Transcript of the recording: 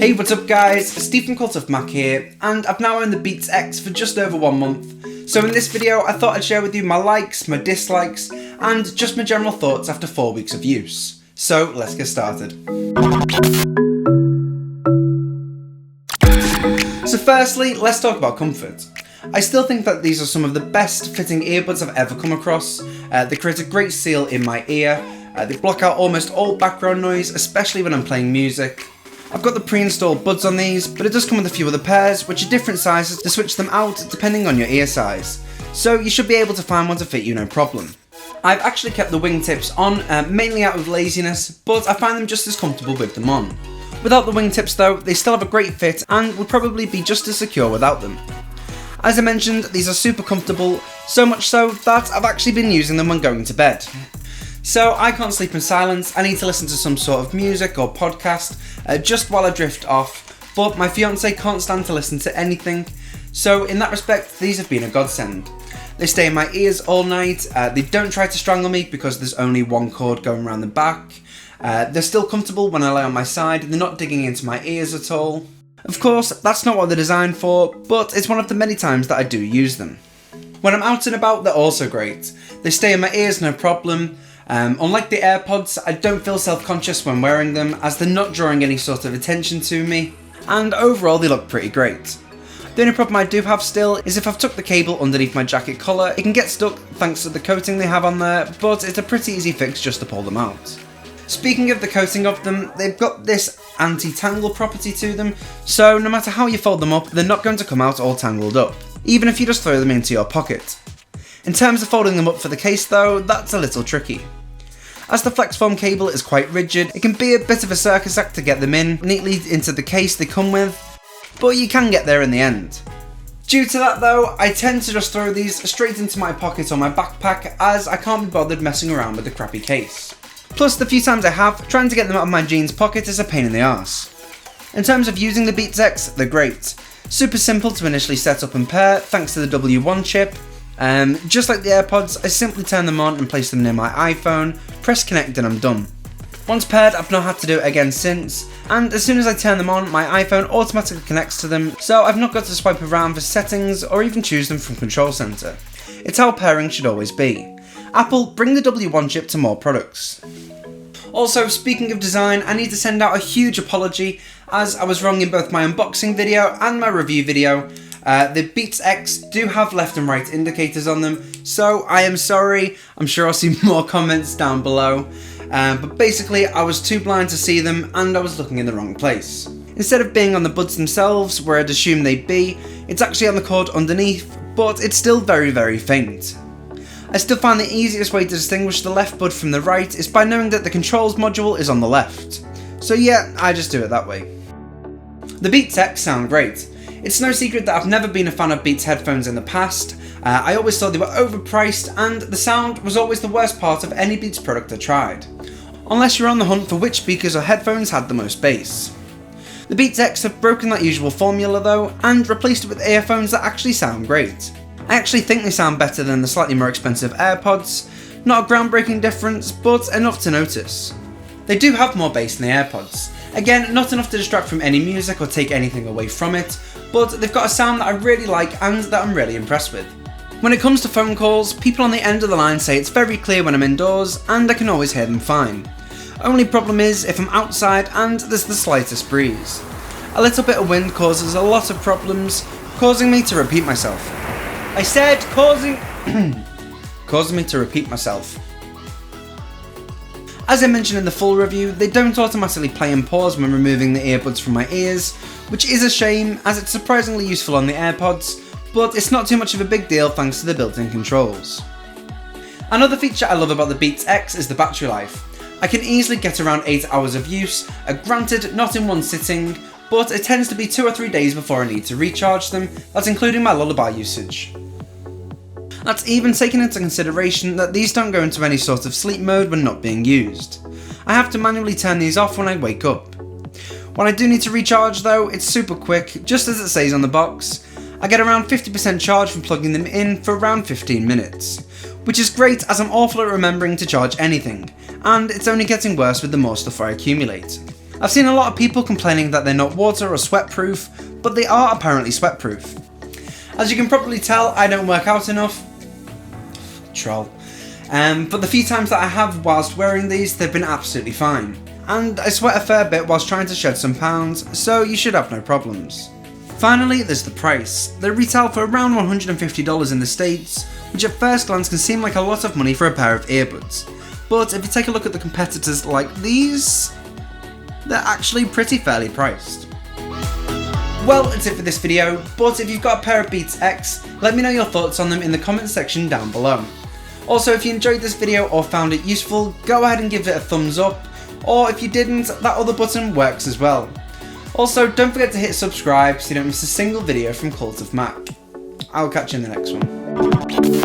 Hey, what's up guys, Steve from Cult of Mac here, and I've now owned the Beats X for just over 1 month. So in this video I thought I'd share with you my likes, my dislikes, and just my general thoughts after 4 weeks of use. So let's get started. So firstly, let's talk about comfort. I still think that these are some of the best fitting earbuds I've ever come across. They create a great seal in my ear, they block out almost all background noise, especially when I'm playing music. I've got the pre-installed buds on these, but it does come with a few other pairs, which are different sizes to switch them out depending on your ear size. So you should be able to find one to fit you no problem. I've actually kept the Wingtips on, mainly out of laziness, but I find them just as comfortable with them on. Without the Wingtips though, they still have a great fit and would probably be just as secure without them. As I mentioned, these are super comfortable, so much so that I've actually been using them when going to bed. So I can't sleep in silence, I need to listen to some sort of music or podcast just while I drift off, but my fiance can't stand to listen to anything, so in that respect these have been a godsend. They stay in my ears all night, they don't try to strangle me because there's only one cord going around the back, they're still comfortable when I lay on my side, they're not digging into my ears at all. Of course, that's not what they're designed for, but it's one of the many times that I do use them. When I'm out and about, they're also great. They stay in my ears no problem. Unlike the AirPods, I don't feel self-conscious when wearing them as they're not drawing any sort of attention to me, and overall they look pretty great. The only problem I do have still is if I've tucked the cable underneath my jacket collar, it can get stuck thanks to the coating they have on there, but it's a pretty easy fix just to pull them out. Speaking of the coating of them, they've got this anti-tangle property to them, so no matter how you fold them up, they're not going to come out all tangled up, even if you just throw them into your pocket. In terms of folding them up for the case though, that's a little tricky. As the flex foam cable is quite rigid, it can be a bit of a circus act to get them in neatly into the case they come with, but you can get there in the end. Due to that though, I tend to just throw these straight into my pocket or my backpack as I can't be bothered messing around with the crappy case. Plus the few times I have, trying to get them out of my jeans pocket is a pain in the arse. In terms of using the Beats X, they're great. Super simple to initially set up and pair thanks to the W1 chip. Just like the AirPods, I simply turn them on and place them near my iPhone, press connect and I'm done. Once paired, I've not had to do it again since, and as soon as I turn them on, my iPhone automatically connects to them, so I've not got to swipe around for settings or even choose them from Control Center. It's how pairing should always be. Apple, bring the W1 chip to more products. Also, speaking of design, I need to send out a huge apology as I was wrong in both my unboxing video and my review video. The Beats X do have left and right indicators on them, so I am sorry, I'm sure I'll see more comments down below. But basically I was too blind to see them and I was looking in the wrong place. Instead of being on the buds themselves where I'd assume they'd be, it's actually on the cord underneath, but it's still very faint. I still find the easiest way to distinguish the left bud from the right is by knowing that the controls module is on the left. So yeah, I just do it that way. The Beats X sound great. It's no secret that I've never been a fan of Beats headphones in the past. I always thought they were overpriced and the sound was always the worst part of any Beats product I tried. Unless you're on the hunt for which speakers or headphones had the most bass. The Beats X have broken that usual formula though and replaced it with earphones that actually sound great. I actually think they sound better than the slightly more expensive AirPods. Not a groundbreaking difference, but enough to notice. They do have more bass than the AirPods. Again, not enough to distract from any music or take anything away from it, but they've got a sound that I really like and that I'm really impressed with. When it comes to phone calls, people on the end of the line say it's very clear when I'm indoors and I can always hear them fine. Only problem is if I'm outside and there's the slightest breeze. A little bit of wind causes a lot of problems, causing me to repeat myself. I said causing me to repeat myself. As I mentioned in the full review, they don't automatically play and pause when removing the earbuds from my ears, which is a shame as it's surprisingly useful on the AirPods, but it's not too much of a big deal thanks to the built-in controls. Another feature I love about the Beats X is the battery life. I can easily get around 8 hours of use, granted not in one sitting, but it tends to be 2 or 3 days before I need to recharge them, that's including my lullaby usage. That's even taking into consideration that these don't go into any sort of sleep mode when not being used. I have to manually turn these off when I wake up. When I do need to recharge though, it's super quick, just as it says on the box. I get around 50% charge from plugging them in for around 15 minutes, which is great as I'm awful at remembering to charge anything, and it's only getting worse with the more stuff I accumulate. I've seen a lot of people complaining that they're not water or sweat proof, but they are apparently sweat proof. As you can probably tell, I don't work out enough. Troll. But the few times that I have whilst wearing these, they've been absolutely fine. And I sweat a fair bit whilst trying to shed some pounds, so you should have no problems. Finally, there's the price. They retail for around $150 in the States, which at first glance can seem like a lot of money for a pair of earbuds. But if you take a look at the competitors like these, they're actually pretty fairly priced. Well, that's it for this video, but if you've got a pair of Beats X, let me know your thoughts on them in the comments section down below. Also, if you enjoyed this video or found it useful, go ahead and give it a thumbs up, or if you didn't, that other button works as well. Also, don't forget to hit subscribe so you don't miss a single video from Cult of Mac. I'll catch you in the next one.